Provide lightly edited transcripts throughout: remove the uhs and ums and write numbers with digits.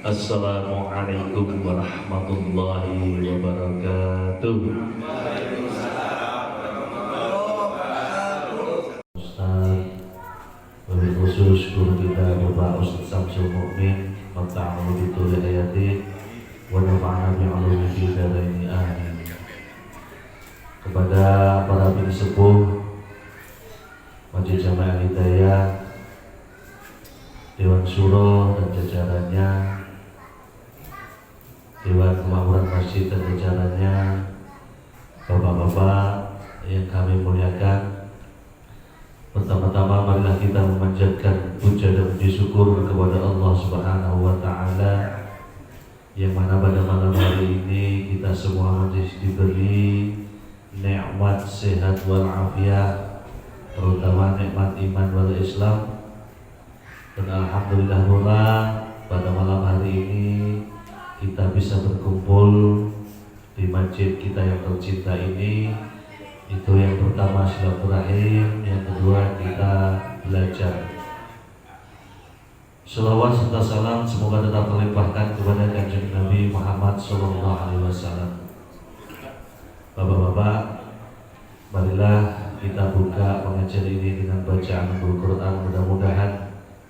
Assalamualaikum warahmatullahi wabarakatuh. Ustaz, lebih khusus guru kita Bapak Ustaz Samsul Mukmin, Mata'amu bituli ayati wa nafa'ana bi'alumi fi daraini amin. Kepada para sepuh Masjid Jamaah Hidayah, Dewan Syuro dan jajarannya, Dewan Kemakmuran Masjid dan jajarannya, Bapak-bapak yang kami muliakan, pertama-tama marilah kita memanjatkan puja dan puji syukur kepada Allah Subhanahu wa Ta'ala, yang mana pada malam hari ini kita semua masih diberi nikmat sehat wal afiat, terutama nikmat iman wal Islam. Dan alhamdulillah pula pada malam hari ini kita bisa berkumpul di masjid kita yang tercinta ini. Itu yang pertama silaturahim, yang kedua kita belajar. Shalawat serta salam semoga tetap terlimpahkan kepada Kanjeng Nabi Muhammad SAW. Bapak-bapak, marilah kita buka pengajian ini dengan bacaan Al-Quran. Mudah-mudahan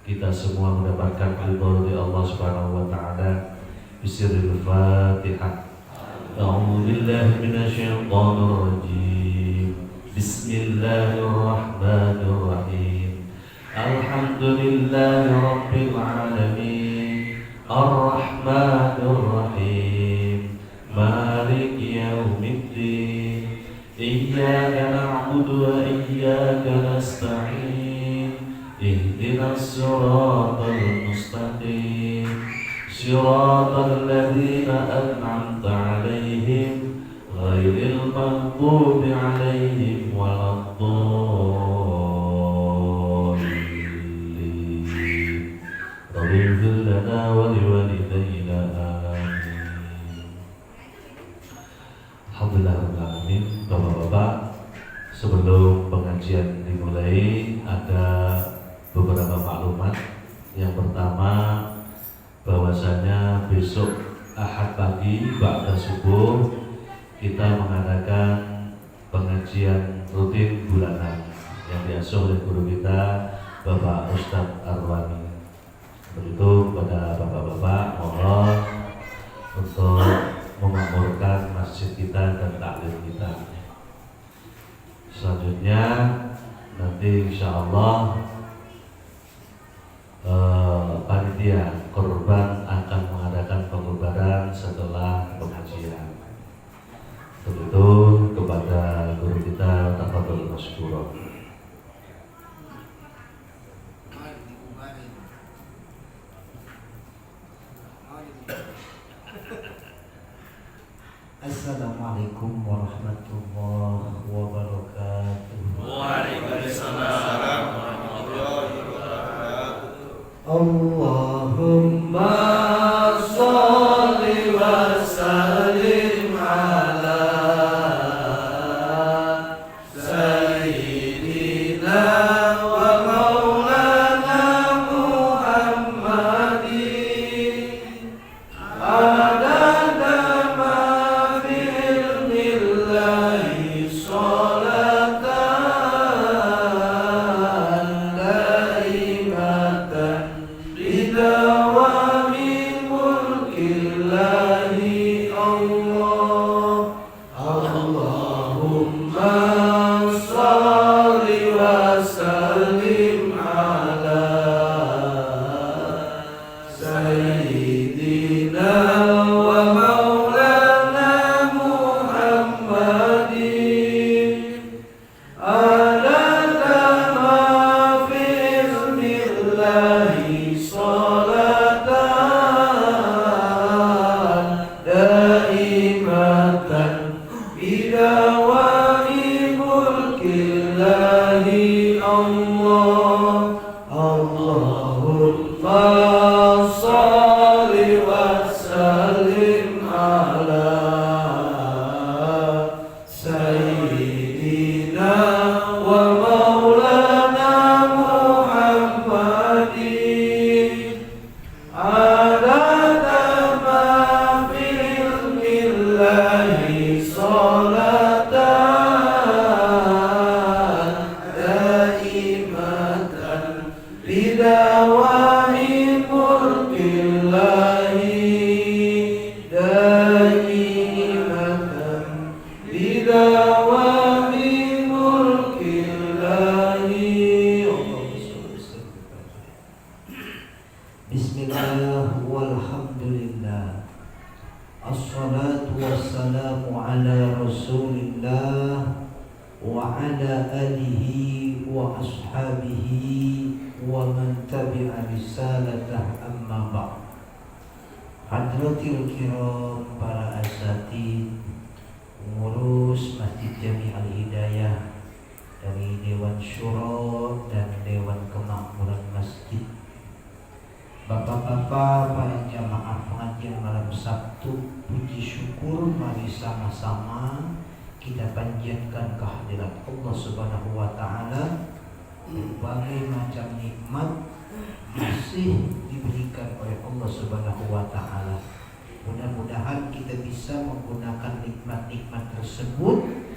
kita semua mendapatkan ridho dari Allah Subhanahu wa Ta'ala. Bismillahirrahmanirrahim. Fatihah. A'udzu billahi minasyaitonir rajim. Bismillahirrahmanirrahim. Alhamdulillahi rabbil alamin. Ar-Rahmanir Rahim. Maliki yaumiddin. Iyyaka na'budu wa iyyaka nasta'in. اهدنا الصراط المستقيم صراط الذين أنعمت عليهم غير المغضوب عليهم ولا الضالين رب اغفر لنا ولوالدينا آمين. Alhamdulillah rabbil alamin. Bapak-bapak, sebelum pengajian dimulai ada beberapa maklumat. Yang pertama, bahwasanya besok Ahad pagi ba'da subuh kita mengadakan pengajian rutin bulanan yang diasuh oleh guru kita Bapak Ustadz Arwani. Begitu kepada bapak-bapak, mohon untuk memakmurkan masjid kita dan taklim kita. Selanjutnya nanti insyaallah panitia korban akan mengadakan pengorbanan setelah pengajian. Begitu kepada guru kita tafadhol masykuran. Assalamualaikum warahmatullahi wabarakatuh. Waalaikumsalam. Allahumma sholli wa sallim ala sayyidina wa maulana Muhammadin adada ma fi ilmillahi sholatan daimatan bidawami mulkillahi Allah. Allahumma sholli wa sallim ala sayyidina wa maulana Muhammadin adada ma fi ilmillahi sholatan daimatan bidawami mulkillahi Allah. Allahumma sholli wa sallim ala sayyidina wa maulana Muhammadin dawami mulkillahi daimatan bidawami mulkillahi. Bismillah walhamdulillah, assalatu wassalamu ala rasulillah wa ala alihi wa ashabihi wa man tabi'a risalatah, amma ba'd. Hadratil kiram, para asatid, pengurus Masjid Jami Al-Hidayah dari Dewan Syuro dan Dewan Kemakmuran Masjid, bapak-bapak, para jamaah pengajian malam Sabtu, puji syukur mari sama-sama kita panjatkan kehadirat Allah Subhanahu wa taala. Berbagai macam nikmat masih diberikan oleh Allah Subhanahu wa taala. Mudah-mudahan kita bisa menggunakan nikmat-nikmat tersebut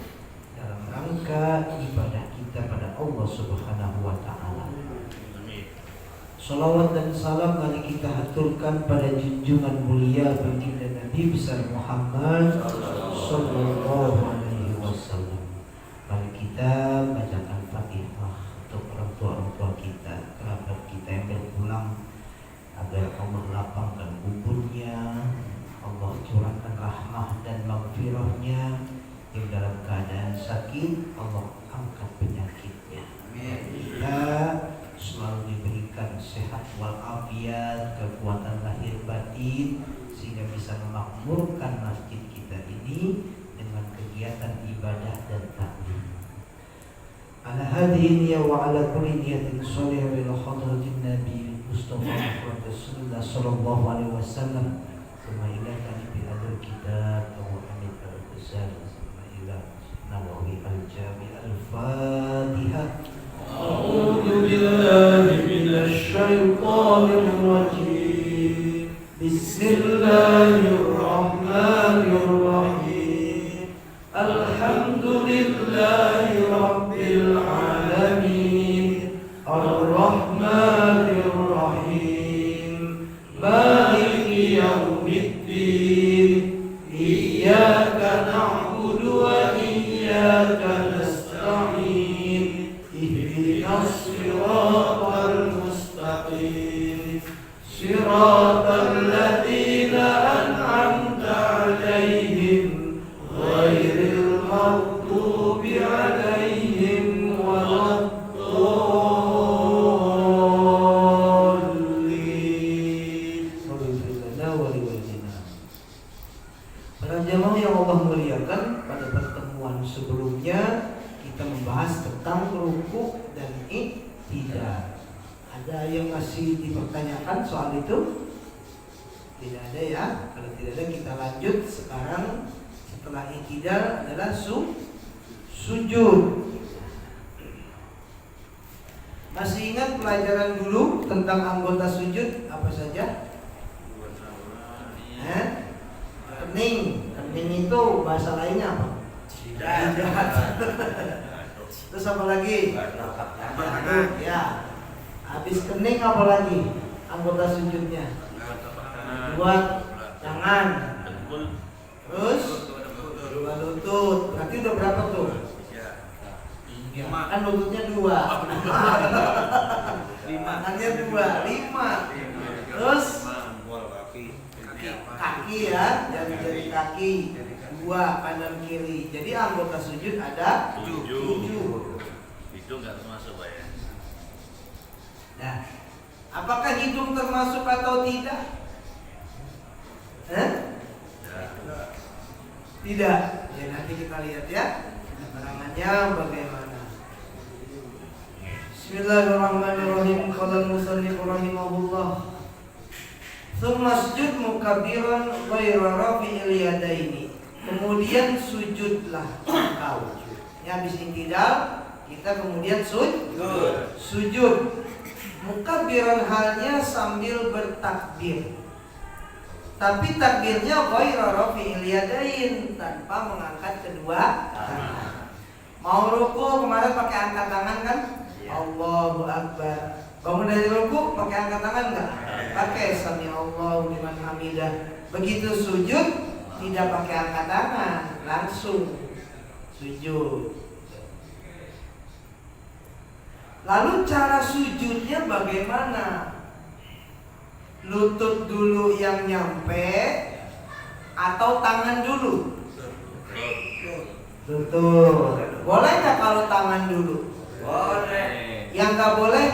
dalam rangka ibadah kita pada Allah Subhanahu wa taala. Salawat dan salam mari kita haturkan pada junjungan mulia baginda Nabi besar Muhammad sallallahu alaihi wasallam. Mari kita bacakan Fatihah untuk orang tua kita, kerabat kita yang berpulang, agar Allah lapangkan kuburnya, Allah curahkan rahmah dan maghfirahnya. Yang dalam keadaan sakit, Allah angkat penyakitnya. Kita selalu diberikan sehat walafiat, kekuatan lahir batin, sehingga bisa memakmurkan masjid kita ini dengan kegiatan ibadah dan taklim. Ala hadhihi niyya wa ala kulli niyatin shalihah ila hadratin Nabi Mustafa Rasulullah sallallahu alaihi wasallam. Thumma ila talibi hadal kitab wa hamid al-besar thumma ila Nawawi al-Jami al-Fatihah. A'udzu billahi minasy syaithanir rajim. Bismillahirrahmanirrahim. Alhamdulillahi rabbil alamin. Ar-Rahmanir Rahim. Maliki yaumiddin. Iyyaka na'budu wa iyyaka nasta'in. Ihdinas siratal mustaqim. Siratal ladzina an'amta 'alaihim ghairil maghdubi 'alaihim waladdallin. Para jamaah yang Allah muliakan, pada pertemuan sebelumnya kita membahas tentang rukuk dan i'tidal. Ada yang masih dipertanyakan soal itu? Tidak ada ya. Kalau tidak ada, kita lanjut. Sekarang setelah i'tidal adalah sujud. Masih ingat pelajaran dulu tentang anggota sujud apa saja? Kening. Kening itu bahasa lainnya apa? Tidak. Terus apa lagi? Ya. Habis kening apa lagi? Anggota sujudnya. Buat tangan. Terus dua lutut. Berarti udah berapa tuh? 3. Kan lututnya 2. Tangannya 2, 5. Terus kaki ya, jari kaki 2 kanan kiri. Jadi anggota sujud ada 7. Itu nggak termasuk Pak ya? Nah, apakah hidung termasuk atau tidak? Tidak. Ya nanti kita lihat ya keterangannya bagaimana. Bismillahirrahmanirrahim. Qala al-musannif rahimahullah. Tsumma sujud mukabbiran ghaira rafi'il yadaini. Kemudian sujudlah engkau. Ya, habis i'tidal kita kemudian sujud. Mukabbiran halnya sambil bertakbir. Tapi takbirnya ghaira rafi'il yadain, tanpa mengangkat kedua tangan. Mau ruku kemarin pakai angkat tangan kan? Allahu Akbar. Bangun dari ruku pakai angkat tangan nggak? Pakai sami Allahu liman hamidah. Begitu sujud tidak pakai angkat tangan, langsung sujud. Lalu cara sujudnya bagaimana? Lutut dulu yang nyampe atau tangan dulu? Lutut. Boleh nggak kalau tangan dulu? Boleh. Yang nggak boleh?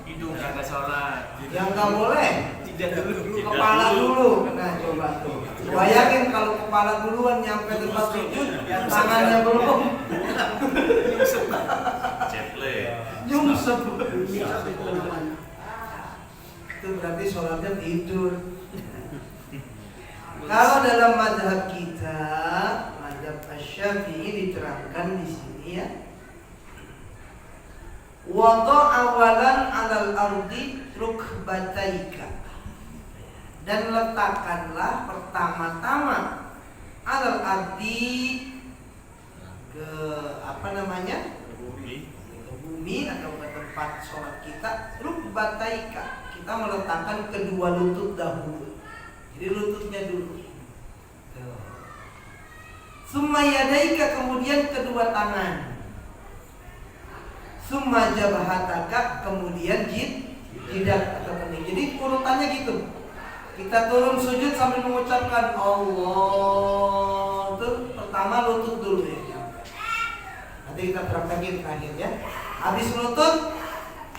Hidung yang nggak sholat. Yang nggak boleh? Tidak dulu. Kepala dulu. Nah coba tuh. Bayangin kalau kepala duluan nyampe tempat sujud, tangannya belum. Ceple. Nyungsep. Itu berarti sholatnya tidur. Kalau dalam mazhab kita, mazhab Asy-Syafi'i diterangkan di sini ya. Wada awalan 'alal ardi rukbataika. Dan letakkanlah pertama-tama 'alal ardi ke bumi atau ke tempat sholat kita, rukbataika. Kita meletakkan kedua lutut dahulu. Jadi lututnya dulu. Summa yadaika, kemudian kedua tangan. Summa jabhataka, kemudian jidat atau kening. Jadi urutannya gitu. Kita turun sujud sambil mengucapkan Allah. Itu pertama lutut dulu ya. Nanti kita praktekin terakhir ya. Habis lutut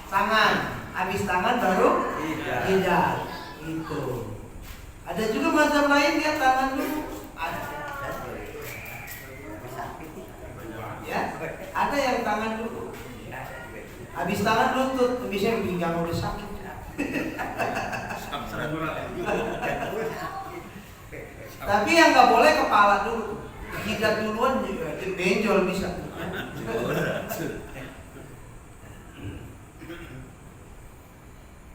tangan, habis tangan baru jidat. Itu. Ada juga mazhab lain ya tangan dulu. Ya, ada yang tangan dulu. Habis tangan lutut, bisa yang pinggang udah sakit. Tapi yang nggak boleh kepala dulu, jidat duluan juga, benjol bisa.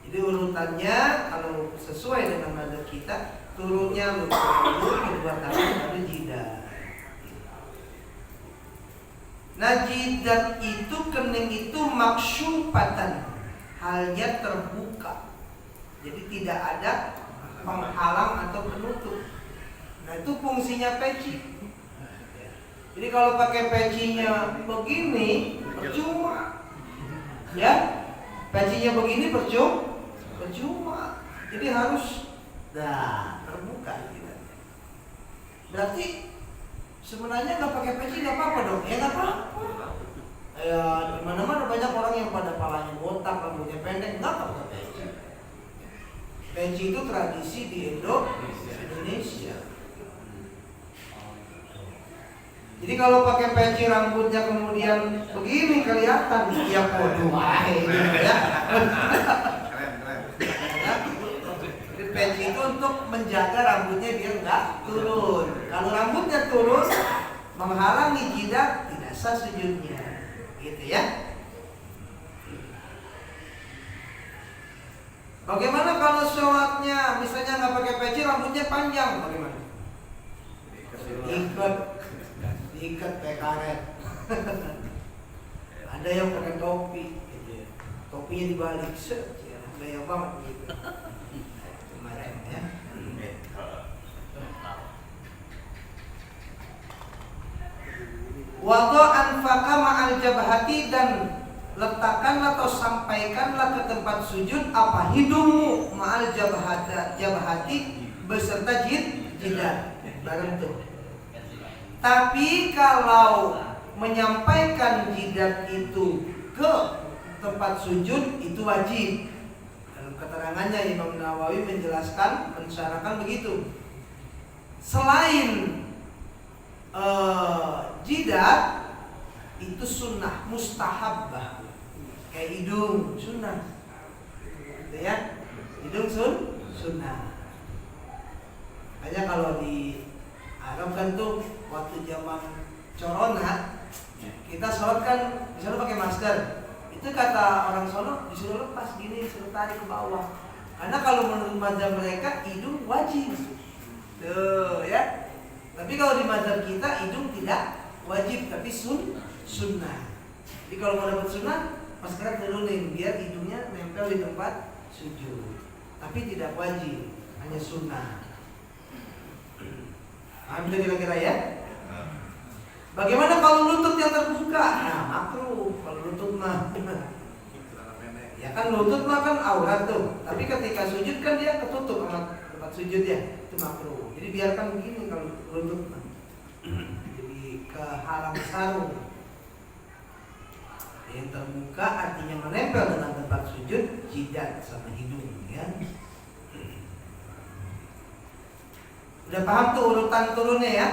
Jadi urutannya kalau sesuai dengan mazhab kita, turunnya lutut dulu, kedua tangan baru jidat. Nah jidat itu, kening itu maksyufatan, halnya terbuka. Jadi tidak ada penghalang atau penutup. Nah itu fungsinya peci. Jadi kalau pakai pecinya begini percuma. Ya, pecinya begini percuma. Jadi harus terbuka jidatnya. Berarti sebenarnya nggak pakai peci nggak apa-apa dong? Ya nggak apa-apa. Ya di mana-mana banyak orang yang pada palanya botak, rambutnya pendek, nggak pakai peci. Peci itu tradisi di Indonesia. Jadi kalau pakai peci rambutnya kemudian begini kelihatan, ya podo ya. Peci itu untuk menjaga rambutnya biar nggak turun. Kalau rambutnya turun menghalangi jidat, tidak sah sujudnya, gitu ya. Bagaimana kalau sholatnya misalnya nggak pakai peci, rambutnya panjang, bagaimana? Diikat kayak karet. Ada yang pakai topi, gitu ya. Topinya dibalik, gaya banget gitu. Ya. Wado anfaqa ma'al jabhati, dan letakkanlah atau sampaikanlah ke tempat sujud apa hidungmu ma'al jabhati beserta jidat bareng tuh. Tapi kalau menyampaikan jidat itu ke tempat sujud itu wajib. Dalam keterangannya Imam Nawawi menjelaskan, mensyaratkan begitu. Selain jidat itu sunnah, mustahabbah. Kayak hidung sunnah, gitu ya. Hidung sunnah. Hanya kalau di Arab kan tuh waktu zaman corona kita sholat kan disuruh pakai masker. Itu kata orang sono disuruh lepas gini, disuruh tarik ke bawah. Karena kalau menurut mazhab mereka hidung wajib. Tuh ya. Tapi kalau di mazhab kita hidung tidak wajib tapi sunnah. Jadi kalau mau dapat sunnah Masker turunin biar hidungnya nempel di tempat sujud. Tapi tidak wajib, hanya sunnah. Paham kira-kira ya? Bagaimana kalau lutut yang terbuka? Nah, makruh kalau lutut mah. Ya kan lutut mah kan aurat tuh. Tapi ketika sujud kan dia ketutup sama tempat sujud ya. Itu makruh. Jadi biarkan begini kalau lutut mah. Jadi kehalang sarung. Yang terbuka artinya menempel dengan tempat sujud, jidat sama hidung ya. Udah paham tuh urutan turunnya ya?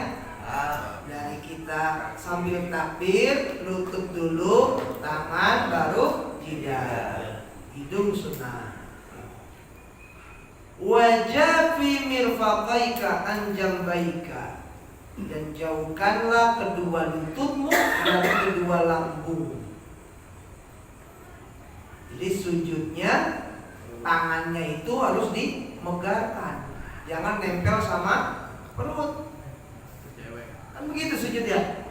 Dari kita sambil takbir, lutut dulu, tangan baru jidat. Hidung sunnah. Wajafi mirfaqaika an jambaika, dan jauhkanlah kedua lututmu dari kedua lambung. Jadi sujudnya tangannya itu harus dimegarkan, jangan nempel sama perut. Kan begitu sujud ya.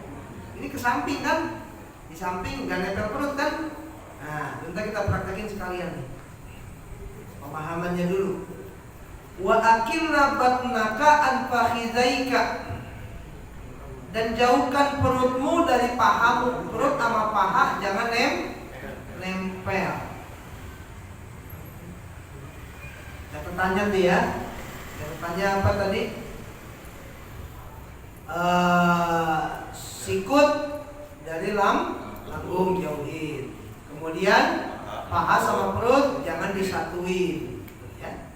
Ini ke samping kan, di samping nggak nempel perut kan. Nah, nanti kita praktekin sekalian nih. Pemahamannya dulu. Wa aqilla batnaka an fakhidaika, dan jauhkan perutmu dari pahamu. Perut sama paha jangan nempel. Catatannya tuh ya. Catatannya apa tadi? Sikut dari lambung jauhin. Kemudian paha sama perut jangan disatuin, ya.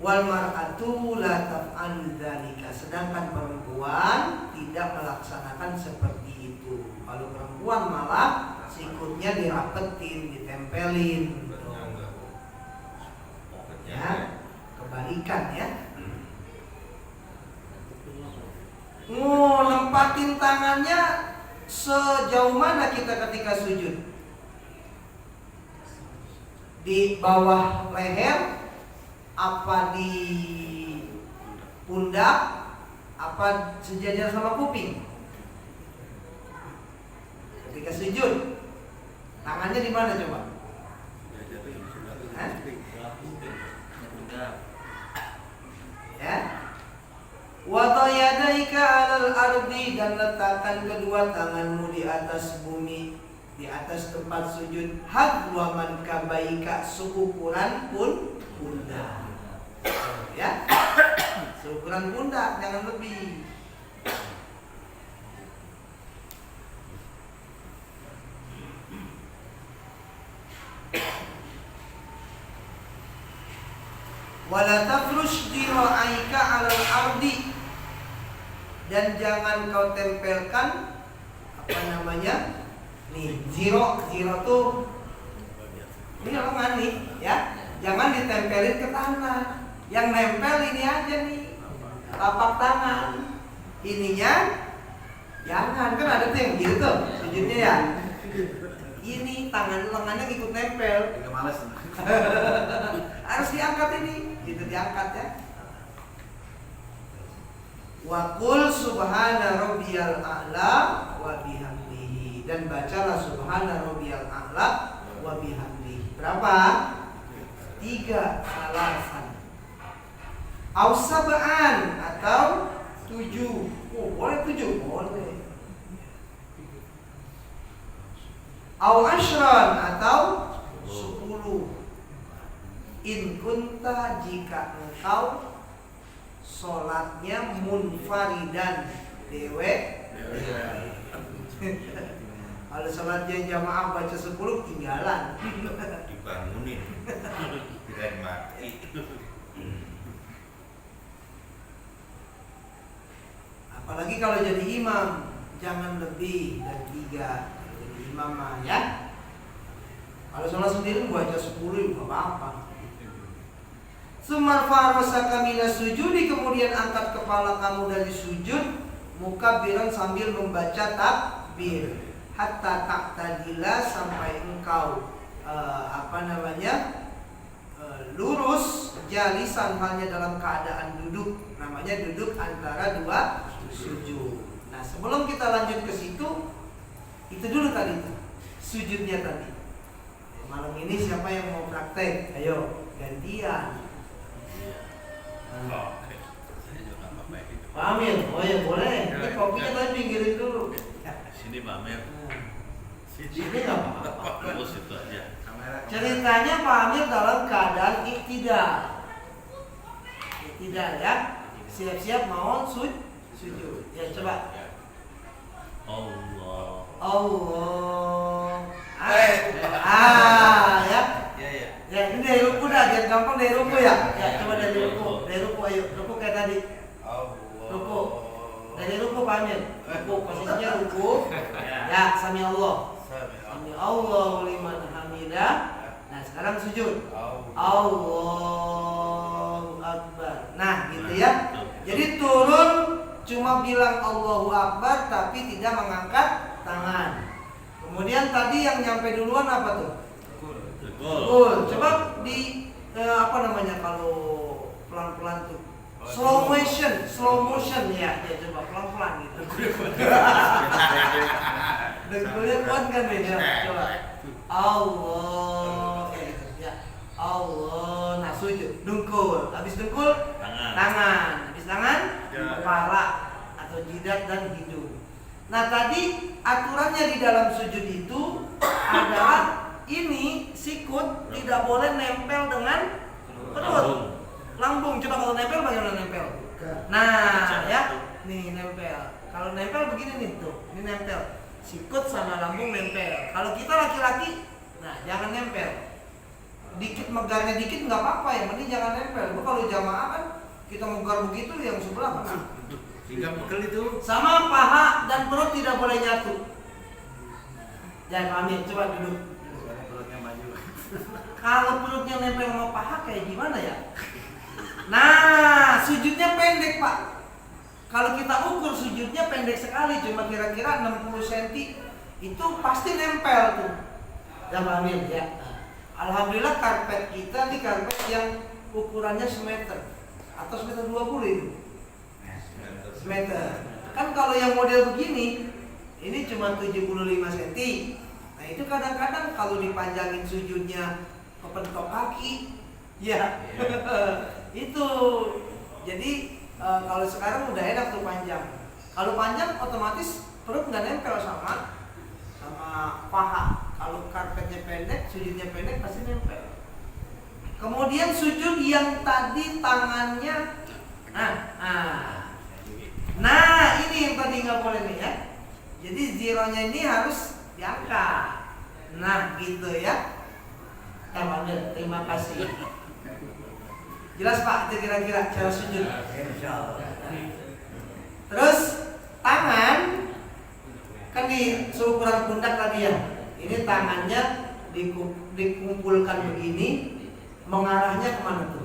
Wal mar'atu la taf'al dzalika, sedangkan perempuan tidak melaksanakan seperti itu. Kalau perempuan malah sikutnya dirapetin, ditempelin. Ya, kebalikan ya. Nempatin tangannya sejauh mana kita ketika sujud? Di bawah leher, apa di pundak, apa sejajar sama kuping? Ketika sujud, tangannya di mana coba? Ya. Wadayadaika 'alal ardi, dan letakkan kedua tanganmu di atas bumi, di atas tempat sujud. Hadwa man kabaika, seukuran pundak. Ya. Seukuran pundak, jangan lebih. Wala tafrush dira'aika 'alal ardi, dan jangan kau tempelkan apa namanya? Nih, zero tuh ini lengan nih, ya. Jangan ditempelin ke tanah. Yang nempel ini aja nih, tapak tangan. Ininya jangan, kan ada tuh yang gitu tuh sujudnya ya. Ini tangan lengannya ikut nempel. Agak males. Harus diangkat ini, gitu diangkat ya. Wa qul subhana rabbiyal a'la wa bihamdihi, dan bacalah subhana rabbiyal a'la wa bihamdihi. Berapa? 3 alasan. Au sab'an, atau 7. Oh, boleh 7, boleh. Au ashran, atau 10. In kunta, jika engkau sholatnya munfaridan, dewe. Kalau sholatnya jamaah baca 10 tinggalan. Dibangunin. Tidak mati. Apalagi kalau jadi imam, jangan lebih dari 3. Jadi imam mah ya. Kalau sholat sendiri baca 10 juga apa-apa. Sumar farosaka minas sujudi, kemudian angkat kepala kamu dari sujud, mukabiran sambil membaca takbir, hatta taktadila, sampai engkau lurus, jalisan, halnya dalam keadaan duduk, namanya duduk antara 2 sujud. Nah, sebelum kita lanjut ke situ, itu dulu tadi sujudnya tadi. Malam ini siapa yang mau praktek? Ayo, gantian. Nah. Oke. Saya juga nggak apa-apa gitu. Pak Amir, oh ya boleh. Ini kopinya tadi pinggirin dulu. Sini Pak Amir. Ini nggak apa-apa. Terus itu aja. Ceritanya Pak Amir dalam keadaan iktidal. Iktidal ya. Siap-siap mau sujud. Ya coba. Allah. Allah. Ya. Ya ya. Ya ini dari ruku dah, biar gampang dari ruku ya. Ya coba dari ruku. Dari ruku ayo. Ruku kayak tadi. Ruku. Dari ruku Pak Amir. Ruku posisinya ruku. Ya, sami Allah. Sami Allah liman hamidah. Nah, sekarang sujud. Allahu Akbar. Nah, gitu ya. Jadi turun cuma bilang Allahu Akbar tapi tidak mengangkat tangan. Kemudian tadi yang nyampe duluan apa tuh? Betul. Coba di apa namanya kalau pelan-pelan tuh? Slow motion ya. Ya coba pelan-pelan gitu. Dengkulnya kuat kan beda. Coba. Allah. Ya. Allah. Nah, sujud. Dengkul. Habis dengkul tangan. Habis tangan kepala atau jidat dan hidung. Nah, tadi aturannya di dalam sujud itu adalah ini sikut tidak boleh nempel dengan perut. Lambung. Coba kalau nempel bagaimana nempel? Nah, ya. Nih nempel. Kalau nempel begini nih tuh. Ini nempel. Sikut sama lambung nempel. Kalau kita laki-laki, nah jangan nempel. Dikit megarnya dikit nggak apa-apa, yang penting jangan nempel. Kalau jamaah kan kita megar begitu, yang sebelah kena. Hingga pegel itu. Sama paha dan perut tidak boleh nyatu. Jangan Amir, coba duduk. Perutnya maju. Kalau perutnya nempel sama paha kayak gimana ya? Nah, sujudnya pendek Pak. Kalau kita ukur sujudnya pendek sekali, cuma kira-kira 60 cm, itu pasti nempel tuh. Jangan Amir ya. Alhamdulillah karpet kita nih karpet yang ukurannya semeter atau semeter 20 itu. Semeter. Kan kalau yang model begini, ini cuma 75 cm. Nah itu kadang-kadang kalau dipanjangin sujudnya kepentok kaki, ya itu. Jadi kalau sekarang udah enak tuh panjang. Kalau panjang otomatis perut nggak nempel sama paha. Kalau karpetnya pendek, sujudnya pendek pasti nempel. Kemudian sujud yang tadi tangannya, nah ini yang tadi nggak boleh nih ya. Jadi zeronya ini harus diangkat. Nah gitu ya. Terima kasih. Jelas Pak, itu kira-kira cara sujud. Terus tangan kan di seukuran pundak tadi ya. Ini tangannya dikumpulkan begini, mengarahnya kemana tuh?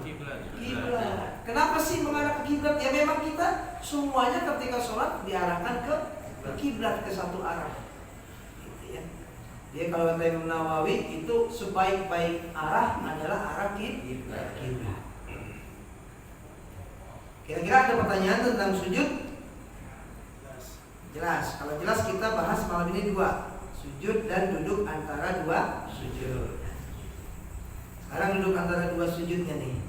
Kiblat. Kenapa sih mengarah ke kiblat? Ya memang kita semuanya ketika sholat diarahkan ke kiblat, ke satu arah. Gitu ya. Dia kalau kata Imam Nawawi itu sebaik-baik arah adalah arah kiblat. Kira-kira ada pertanyaan tentang sujud? Jelas. Kalau jelas kita bahas malam ini dua, sujud dan duduk antara dua sujud. Sekarang duduk antara dua sujudnya nih.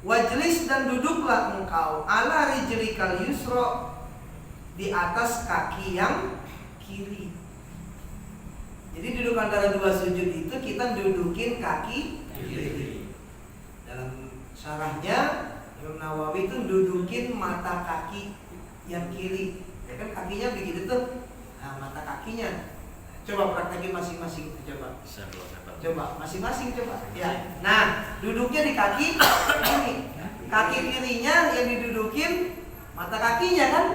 Wajlis dan duduklah engkau ala rijlikal yusra, di atas kaki yang kiri. Jadi duduk antara dua sujud itu kita dudukin kaki kiri. Dalam syarahnya Imam Nawawi itu dudukin mata kaki yang kiri. Ya kan kakinya begitu tuh. Nah, mata kakinya. Coba praktekin masing-masing itu coba. Coba masing-masing coba. Ya. Nah, duduknya di kaki ini. Kaki kirinya yang didudukin mata kakinya kan?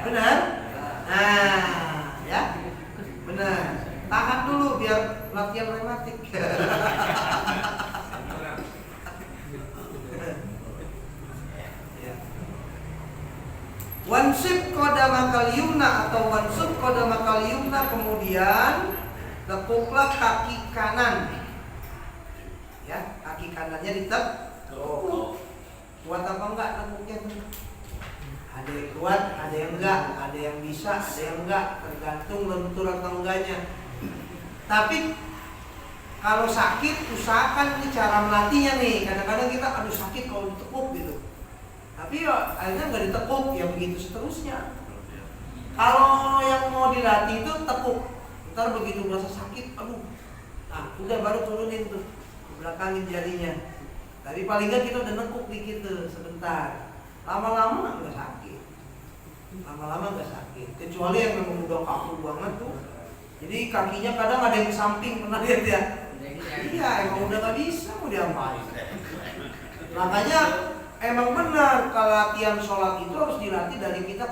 Benar? Nah, ya. Benar. Tahan dulu biar latihan rematik. Wansib qadamakal yumna atau wansub qadamakal yumna, kemudian tekuklah kaki kanan. Ya, kaki kanannya ditekuk. Kuat apa enggak tekuknya tuh? Ada yang kuat, ada yang enggak, ada yang bisa, ada yang enggak, tergantung tergantung lentur atau enggaknya. Tapi kalau sakit, usahakan nih cara melatihnya nih. Kadang-kadang kita aduh sakit kalau ditekuk gitu. Tapi ya akhirnya nggak ditekuk, ya begitu seterusnya. Kalau yang mau dilatih itu tekuk. Ntar begitu merasa sakit, aduh. Nah, udah baru turunin tuh, belakangin jarinya. Tadi paling nggak kita udah nekuk dikit tuh sebentar. Lama-lama nggak sakit. Lama-lama nggak sakit. Kecuali yang memang udah kaku banget tuh. Jadi kakinya kadang ada yang ke samping, pernah lihat ya? Iya, emang udah nggak bisa mau diapain. Makanya emang benar kalau latihan sholat itu harus dilatih dari kita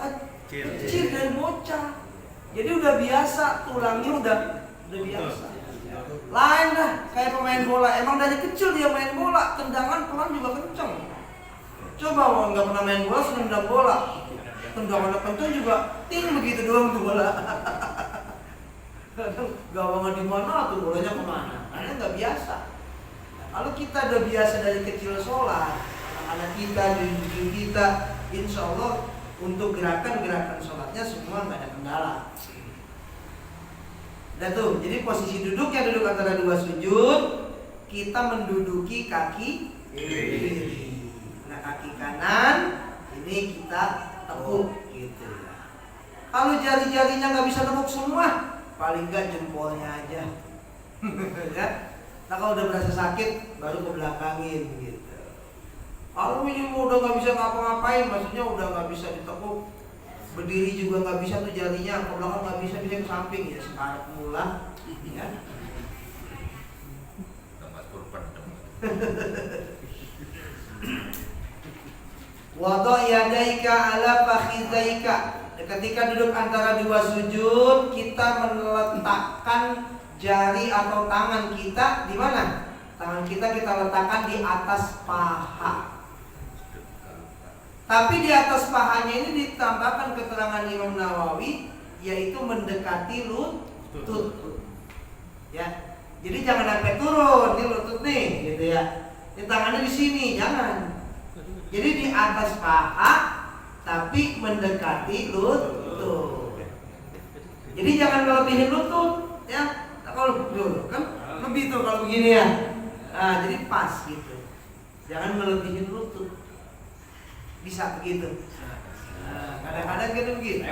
kecil dari bocah. Jadi udah biasa, tulangnya udah biasa. Lain dah kayak pemain bola. Emang dari kecil dia main bola, tendangan pelan juga kenceng. Coba mau nggak pernah main bola, nendang bola, tendangannya kenceng juga, ting begitu doang tuh bola. Kadang gawangnya di mana tuh bolanya kemana? Karena nggak biasa. Nah, kalau kita udah biasa dari kecil sholat, anak kita, diri kita, insya Allah untuk gerakan-gerakan sholatnya semua nggak ada kendala. Dan tuh, jadi posisi duduknya duduk antara dua sujud, kita menduduki kaki kiri. Nah kaki kanan ini kita tekuk gitu. Kalau jari-jarinya nggak bisa tekuk semua, paling nggak jempolnya aja. Ya. Nah kalau udah merasa sakit, baru ke belakangin gitu. Kalau ini udah nggak bisa ngapa-ngapain, maksudnya udah nggak bisa ditekuk, berdiri juga nggak bisa tuh jarinya, ke belakang nggak bisa ke samping ya sekarang mula, ya. Wada' yadaika ala fakhidaika. Ketika duduk antara dua sujud, kita meletakkan jari atau tangan kita di mana? Tangan kita letakkan di atas paha. Tapi di atas pahanya ini ditambahkan keterangan Imam Nawawi, yaitu mendekati lutut. Ya. Jadi jangan sampai turun di lutut nih, gitu ya. Ini tangannya di sini, jangan. Jadi di atas paha tapi mendekati lutut. Jadi jangan melebihi lutut, ya. Kalau kan lebih tuh kalau begini ya. Nah, jadi pas gitu. Jangan melebihi lutut. Bisa begitu. Nah, kadang-kadang gitu begitu.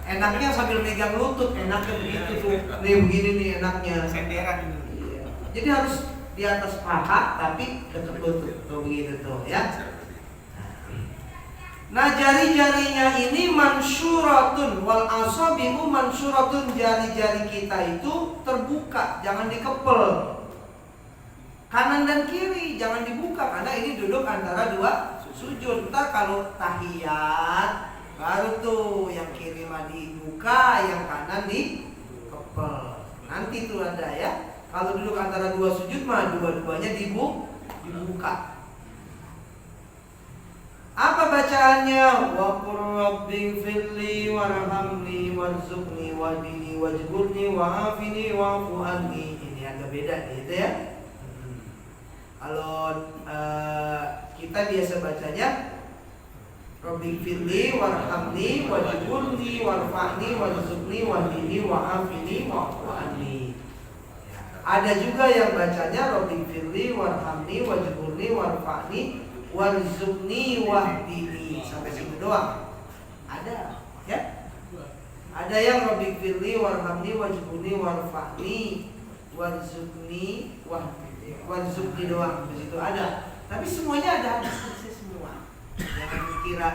Enaknya sambil megang lutut, enaknya begitu tuh. Nih begini nih enaknya. Senderan ini. Iya. Jadi harus di atas paha tapi dekat lutut tuh begitu tuh ya. Nah jari-jarinya ini mansyuratun wal asabihu mansyuratun, jari-jari kita itu terbuka, jangan dikepel. Kanan dan kiri jangan dibuka karena ini duduk antara dua sujud. Ntar kalau tahiyat baru tuh yang kiri mah dibuka, yang kanan dikepel. Nanti tuh ada ya. Kalau duduk antara dua sujud mah dua-duanya dibuka. Apa bacaannya? Wa qur rabbi firli warhamni warzuqni wahdini wajburni wa'afini wa'fu anni. Ini agak beda gitu ya. Kalau kita biasa bacanya Rabbi firli warhamni wajburni warfa'ni warzuqni wahdini wa'afini wa'fu anni. Ada juga yang bacanya Rabbi firli warhamni wajburni warfa'ni warzuqni wahdini, sampai situ doang. Ada ya? Ada yang Rabbi firli warhamni wajburni warfa'ni warzuqni wahdini, warzuqni doang, di situ ada. Tapi semuanya ada hadis semua. Jangan dikira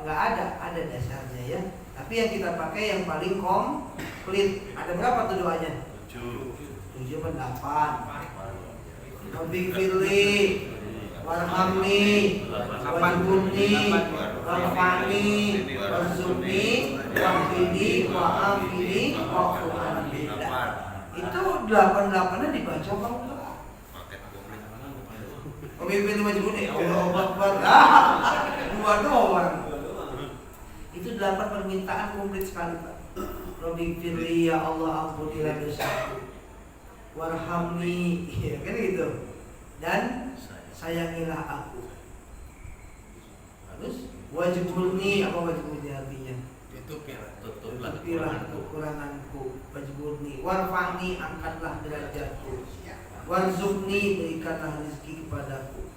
nggak ada dasarnya ya. Tapi yang kita pakai yang paling komplit. Ada berapa tuh doanya? 7 atau 8. Rabbi firli warhamni wajburni warfa'ni warzuqni wahdini wa'afini wa'fu anni. Itu 8-8-nya dibaca apa enggak? Pemimpin wajburni Allahu Akbar. Dua doang. Itu 8 permintaan komplit sekali, Pak. Rabbi firli, ya Allah ampunilah dosaku. Warhamni, ya kan gitu. Dan sayangilah aku. Terus wajburni, apa wajburni artinya? Tutup ya, tutup. tutupilah kekuranganku, wajburni, warfa'ni, angkatlah derajatku, warzuqni, berikanlah rezeki kepadaku,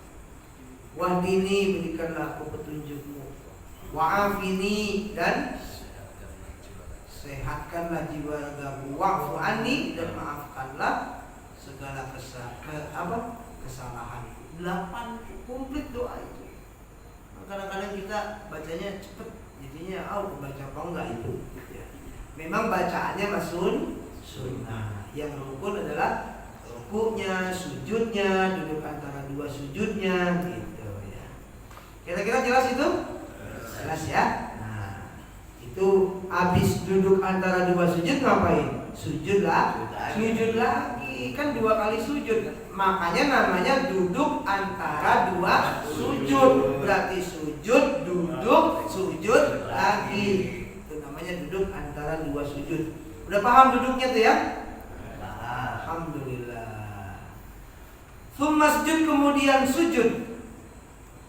wahdini, berikanlah aku petunjukmu, wa'afini, dan sehatkanlah jiwa ragaku, wa'fu anni, dan maafkanlah segala kesalahanku. 8 komplit doa itu. Kadang-kadang kita bacanya cepet, jadinya baca apa enggak itu ya. Memang bacaannya sunnah. Yang rukun adalah rukuknya, sujudnya, duduk antara dua sujudnya gitu ya. Kira-kira jelas itu? Jelas ya. Nah, itu habis duduk antara dua sujud ngapain? Sujud lagi. Kan 2 kali sujud. Makanya namanya duduk antara 2 sujud. Berarti sujud, duduk, sujud lagi. Itu namanya duduk antara 2 sujud. Udah paham duduknya tuh ya? Alhamdulillah. Tsumma sujud, kemudian sujud.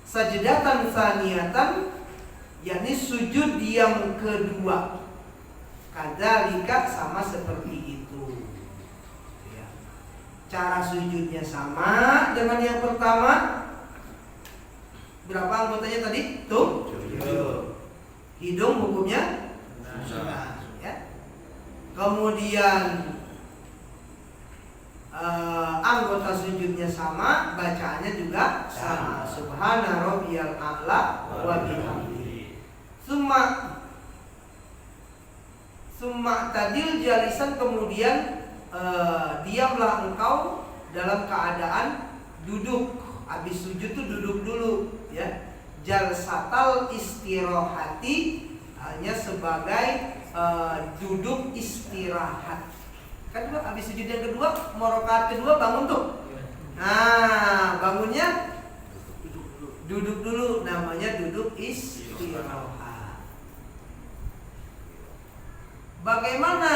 Sajdatan saniyatan, yakni sujud yang kedua. Kadzalika, sama seperti itu. Ya. Cara sujudnya sama dengan yang pertama. Berapa anggotanya tadi? Tuh. Hidung hukumnya sunnah. Ya. Kemudian anggota sujudnya sama, bacaannya juga sama. Subhana rabbiyal a'la wa bihamdihi. Summa tadil jalisan, kemudian diamlah engkau dalam keadaan duduk. Habis sujud tuh duduk dulu ya. Jalsatal istirahati, hanya sebagai duduk istirahat. Kan habis sujud yang kedua, mau rakaat kedua bangun tuh. Nah, bangunnya duduk dulu, namanya duduk istirahat. Bagaimana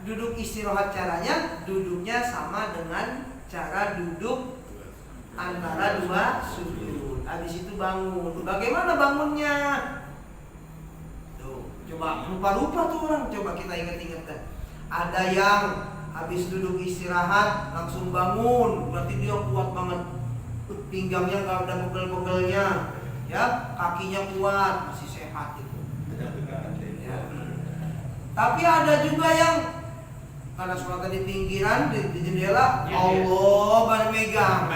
duduk istirahat caranya? Duduknya sama dengan cara duduk antara 2 sujud. Habis itu bangun. Bagaimana bangunnya? Tuh, coba lupa tuh orang. Coba kita ingat-ingatkan. Ada yang habis duduk istirahat langsung bangun, berarti dia kuat banget. Pinggangnya nggak ada pegel-pegelnya, ya, kakinya kuat, masih sehat itu. Ya. Tapi ada juga yang karena sholat di pinggiran di jendela, Allah baru megang,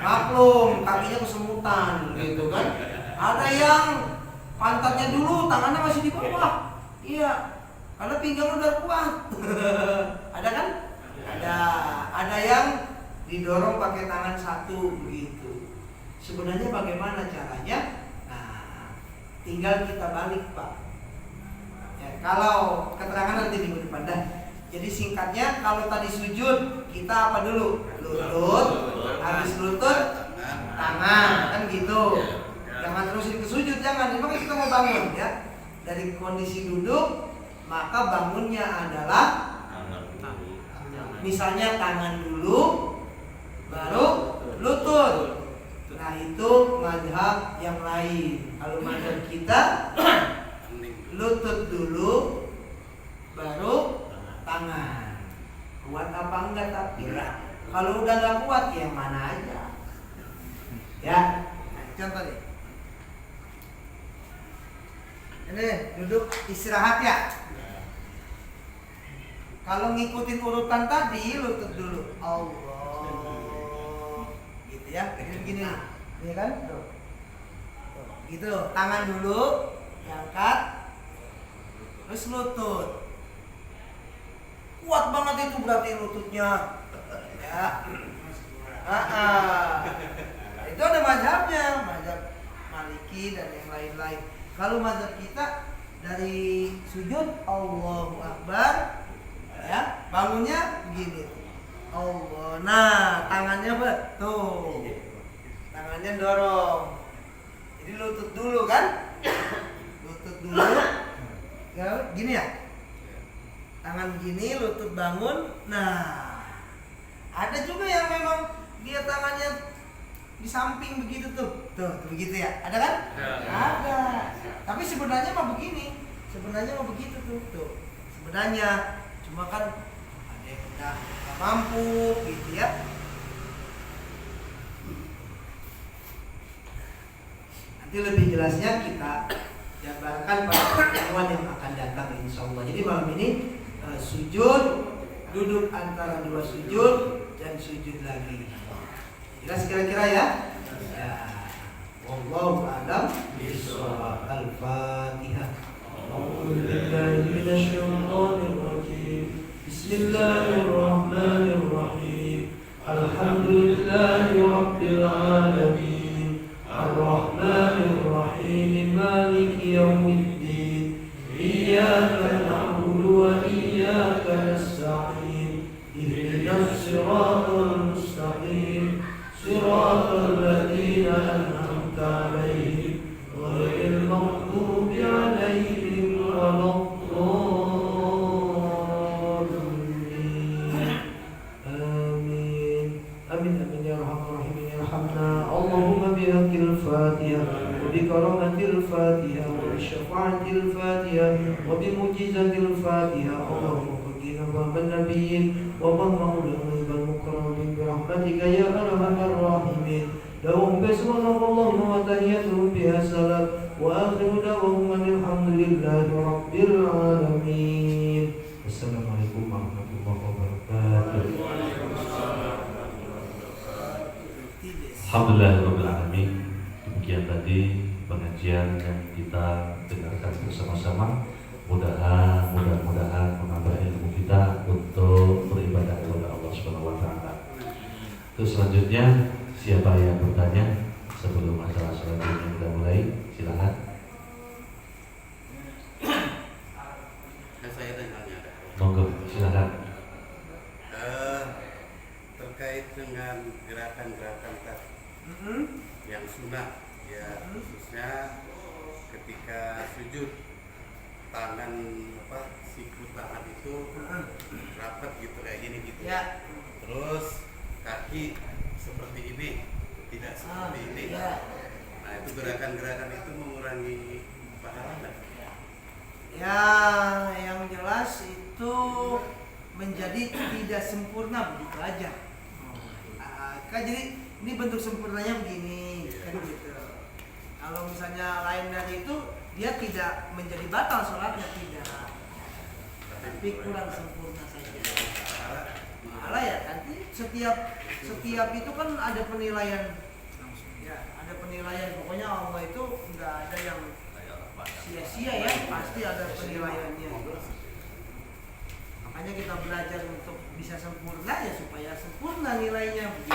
maklum kakinya kesemutan, gitu kan. Ada yang pantatnya dulu, tangannya masih di bawah, iya, karena pinggang udah kuat. Ada kan? Ada yang didorong pakai tangan satu begitu. Sebenarnya bagaimana caranya? Nah, tinggal kita balik, Pak. Ya, kalau keterangan nanti minggu depan dah. Jadi singkatnya, kalau tadi sujud kita apa dulu? Lutut. Habis lutut, tangan, kan gitu. Jangan terusin ke sujud, jangan. Ini kita mau bangun ya. Dari kondisi duduk, maka bangunnya adalah misalnya tangan dulu, baru lutut. Nah, itu mazhab yang lain. Kalau mazhab kita lutut dulu, baru tangan. Kuat apa enggak tapi kalau udah nggak kuat ya mana aja. Ya, nah, contoh nih. Ini duduk istirahat ya. Kalau ngikutin urutan tadi, lutut dulu, Allah, gitu ya, begini, ya kan? Tuh. Gitu, tangan dulu, diangkat, terus lutut. Kuat banget itu berarti lututnya, ya. Itu ada mazhabnya, mazhab Maliki dan yang lain-lain. Kalau mazhab kita dari sujud, Allahu Akbar. Ya, bangunnya begini. Allah. Nah, tangannya betul. Tangannya dorong. Jadi lutut dulu kan? Lutut dulu. Ya, gini ya. Tangan gini, lutut bangun. Nah, ada juga yang memang dia tangannya di samping begitu tuh. Tuh begitu ya. Ada kan? Ya. Ada. Tapi sebenarnya mah begini. Sebenarnya mau begitu tuh. Sebenarnya cuma kan ada yang udah nggak mampu gitu ya. Nanti lebih jelasnya kita jabarkan pada pertemuan yang akan datang insya Allah. Jadi malam ini sujud, duduk antara dua sujud dan sujud lagi. Jelas kira-kira ya? Ya. Wallahu a'lam bishawab. Al-Fatihah. A'udzu billahi minasyaitonir rajim. Bismillahirrahmanirrahim. Alhamdulillahi rabbil alamin. Ar-Rahmanir Rahim. Maliki yaumiddin. Iyyaka na'budu wa iyyaka nasta'in. Ihdinas siratal mustaqim. Siratal ladzina an'amta 'alaihim ghairil maghdubi 'alaihim waladdallin. Amin. Amin amin ya arhamar rahimin yarhamna. Allahumma bihaqqil Fatihah wa bi karamatil Fatihah wa bi syafa'atil Fatihah wa bi mu'jizatil Fatihah. Allahumma qina wa man nabiyyin wa man maulana wal mukarramin bi rahmatika ya arhamar rahimin. Lahum bismillahum wa tahiyyatuhum biha salam wa akhiru da'wahum alhamdulillahi rabbil alamin. Assalamualaikum warahmatullahi wabarakatuh. Alhamdulillahirabbil alamin. Demikian tadi pengajian yang kita dengarkan bersama-sama. Mudah-mudahan menambah ilmu kita untuk beribadah kepada Allah Subhanahu wa taala. Terus selanjutnya siapa yang bertanya sebelum acara selanjutnya kita mulai? Silakan. Saya tanya. Monggo, silakan. Terkait dengan gerakan-gerakan tadi yang sunnah, ya khususnya ketika sujud, tangan siku tangan itu rapat gitu kayak gini gitu Ya. Terus kaki seperti ini, tidak seperti ini. Ya. Nah itu gerakan-gerakan itu mengurangi pahala nggak? Ya, yang jelas itu menjadi tidak sempurna begitu aja. Jadi ini bentuk sempurnanya begini, kan gitu. Kalau misalnya lain dari itu, dia tidak menjadi batal sholatnya, tidak. Tapi kurang sempurna saja. Malah ya, nanti setiap itu kan ada penilaian. Ya, ada penilaian. Pokoknya Allah itu nggak ada yang sia-sia ya, pasti ada penilaiannya. Makanya kita belajar untuk bisa sempurna ya supaya sempurna nilainya begitu.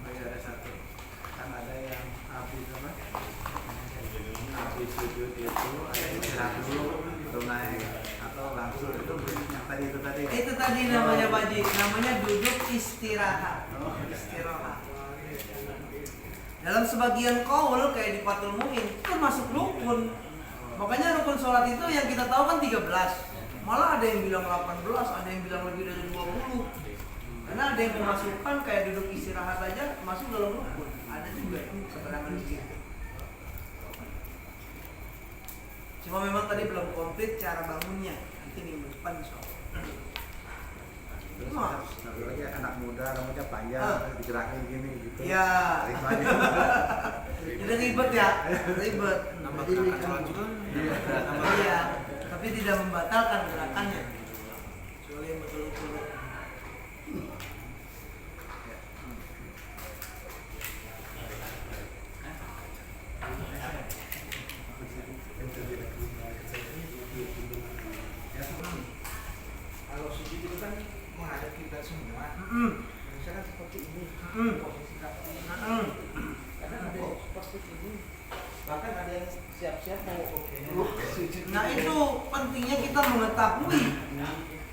Masih ada satu, kan ada yang habis apa? Habis sujud itu ada yang istirahat dulu, itu naik atau langsung itu yang tadi itu tadi. Itu tadi namanya Baji, namanya duduk istirahat. Istirahat. Dalam sebagian qaul kayak di Fathul Muin itu masuk rukun. Makanya rukun sholat itu yang kita tahu kan 13. Malah ada yang bilang 18, ada yang bilang lebih dari 20. Karena ada yang memasukkan kayak duduk istirahat aja masuk dalam rukun. Ada juga yang keterangan begitu. Cuma memang tadi belum komplit cara bangunnya. Nanti minggu depan insyaallah. Terus satu lagi anak muda rambutnya panjang digerakin gini gitu. Iya. Tarik lagi. Jadi ribet ya, ribet. Nambah gerakan sholat juga. Iya, tapi tidak membatalkan gerakannya. Kecuali yang betul-betul. Kalau sujud itu kan menghadap kiblat semua. Misalkan seperti ini, posisi kaki. Karena ada yang seperti ini. Bahkan ada yang siap-siap mau sujud. Nah itu pentingnya kita mengetahui.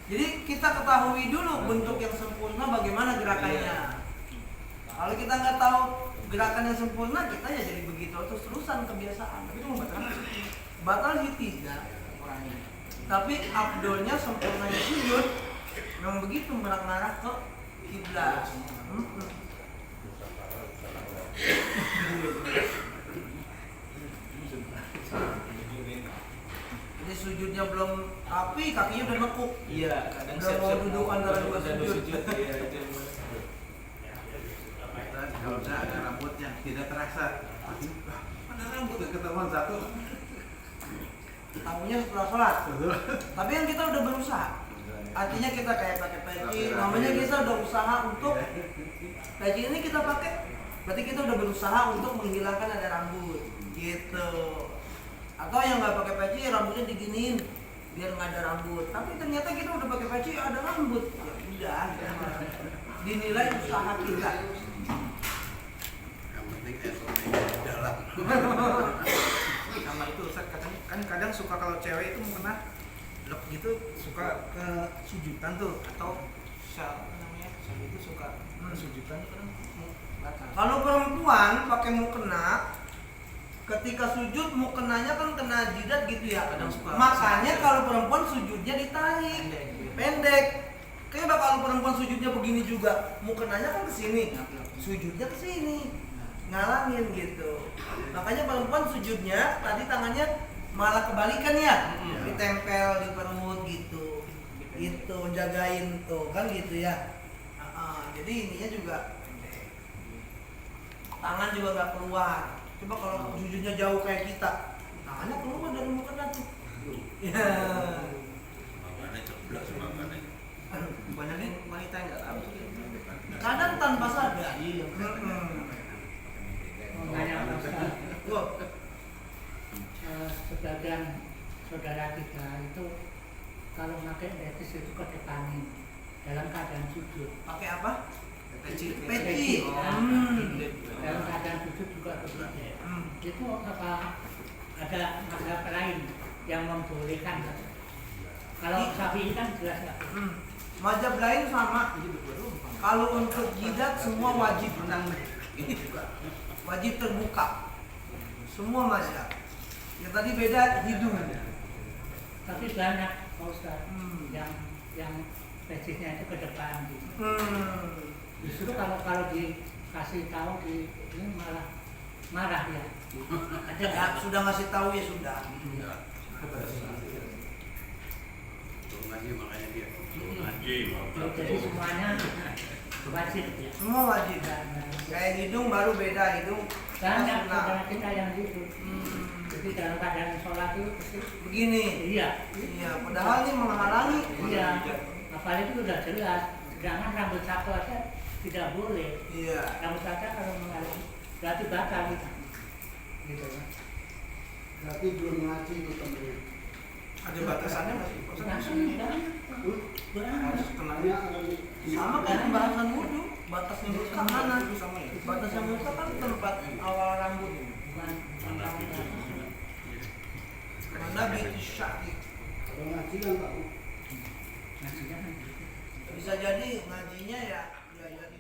Jadi kita ketahui dulu bentuk yang sempurna bagaimana gerakannya. Kalau kita nggak tahu gerakan yang sempurna, kita ya jadi begitu terus-terusan kebiasaan. Tapi itu membatalkan batal sih tidak orangnya. Tapi abdolnya sempurnanya sujud memang begitu mengarah ke kiblat. Jadi sujudnya belum rapi, kakinya udah nekuk. Iya, kadang Udah mau duduk antara dua udah sujud. Iya, itu yang benar. Kalau saya ada rambutnya tidak terasa. Mana rambut ketahuan satu. Tahunya setelah sholat. Tapi yang kita udah berusaha. Artinya kita kayak pakai peci, namanya kita udah usaha untuk peci ini kita pakai. Berarti kita udah berusaha untuk menghilangkan ada rambut, gitu. Atau yang nggak pakai peci, rambutnya diginiin biar nggak ada rambut. Tapi ternyata kita udah pakai peci ada rambut. Ya udah, dinilai usaha kita. Yang penting SOP jalan. Sama itu Ustaz, kadang suka kalau cewek itu mau kena blok gitu suka ke sujudan tuh atau apa namanya itu suka ke sujudan tuh kadang mau batal. Kalau perempuan pakai mukena ketika sujud mukenanya kan kena jidat gitu ya. Kadang suka. Makanya kalau perempuan sujudnya ditarik pendek. Kayak kalau perempuan sujudnya begini juga mukenanya kan ke sini, sujudnya ke sini. Ngalangin gitu. Makanya perempuan sujudnya tadi tangannya malah kebalikan ya, ditempel di perut gitu, gitu jagain tuh kan gitu ya. Jadi ininya juga tangan juga nggak keluar. Coba kalau sujudnya jauh kayak kita, tangannya keluar dari mukena tuh. Ya. Makanya ceblok semangatnya. Banyak nih wanita yang nggak tahu. Kadang tanpa sadar. Iya. Sebagian saudara kita itu kalau pakai betis itu ke depanin dalam keadaan sujud. Pakai apa? Peci. Peci. Dalam keadaan sujud juga begitu. Itu apa ada mazhab lain yang membolehkan? Kalau Syafi'i kan jelas nggak. Mazhab lain sama. Kalau untuk jidat semua wajib wajib terbuka. Semua mazhab. Yang tadi beda hidung. Tapi banyak Pak Ustaz yang pesisnya itu ke depan gitu. Justru kalau dikasih tahu ini malah marah ya. Ada Ya, sudah ngasih tahu ya sudah. Turun ngaji makanya dia. jadi semuanya wajib ya. Semua wajib. Kayak hidung baru beda hidung. Banyak Nah, saudara kita yang gitu. Jadi dalam keadaan sholat itu begini. iya, Padahal ini menghalangi. iya. Apalagi itu sudah jelas. Jangan rambut satu aja tidak boleh. Iya. Rambut satu kalau menghalangi berarti batal kita. Gitu kan. Berarti belum ngaji itu temen. Ada batasannya masih. Harus kenanya Sama kayak pembahasan wudhu. Batasnya muka mana? Batasnya muka kan tempat awal rambut. Mana binti syari. kalau ngaji kan tahu. Ngajinya kan gitu. Bisa jadi ngajinya ya di